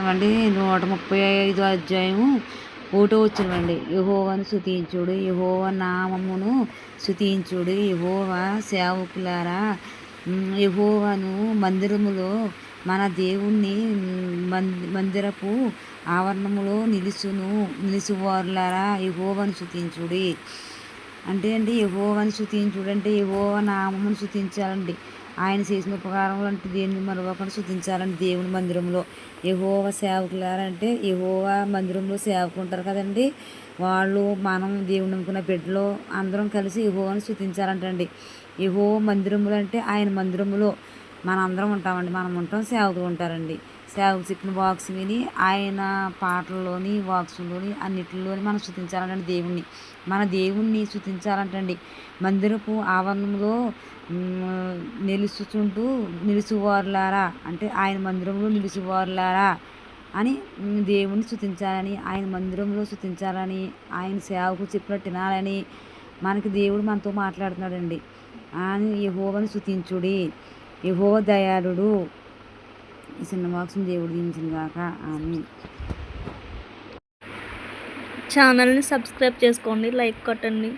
అండి 135 అధ్యాయము 1 వచ్చినవండి. యెహోవాను స్తుతించుడి, యెహోవా నామమును స్తుతించుడి, యెహోవా సేవకులారా యెహోవాను మందిరములో మన దేవుణ్ణి మందిరపు ఆవరణములో నిలుసువారులారా యెహోవాను స్తుతించుడి. అంటే అండి యెహోవాను స్తుతించుడు అంటే యెహోవా నామమును స్తుతించాలండి. ఆయన చేసిన ఉపకారములు అంటే దేన్ని మరొకటి స్తుతించాలండి. దేవుని మందిరంలో యెహోవా సేవకులారా అంటే యెహోవా మందిరంలో సేవకుంటారు కదండి, వాళ్ళు మనం దేవుని నమ్ముకున్న బిడ్డలు అందరం కలిసి యెహోవాను స్తుతించాలంటండి. యెహోవా మందిరములు అంటే ఆయన మందిరములో మనందరం ఉంటామండి. మనం ఉంటాం, సేవకులు ఉంటారండి. సేవకు చెప్పిన వాక్స్ విని ఆయన పాటల్లోని వాక్స్లోని అన్నిటిలోని మనం స్తుతించాలంటండి దేవుణ్ణి. మన దేవుణ్ణి స్తుతించాలంటండి. మందిరపు ఆవరణంలో నిలుసువారులారా అంటే ఆయన మందిరంలో నిలుసువారులారా అని దేవుణ్ణి స్తుతించాలని, ఆయన మందిరంలో స్తుతించాలని, ఆయన సేవకు చెప్పినట్టు తినాలని మనకి దేవుడు మనతో మాట్లాడుతున్నాడండి. అని యెహోవాను స్తుతించుడి, యెహోవా దయాళుడు. ఈ చిన్న వాక్స్ని దేవుడు దీవించును గాక. ఆమేన్. ఛానల్ని సబ్స్క్రైబ్ చేసుకోండి, లైక్ కొట్టండి.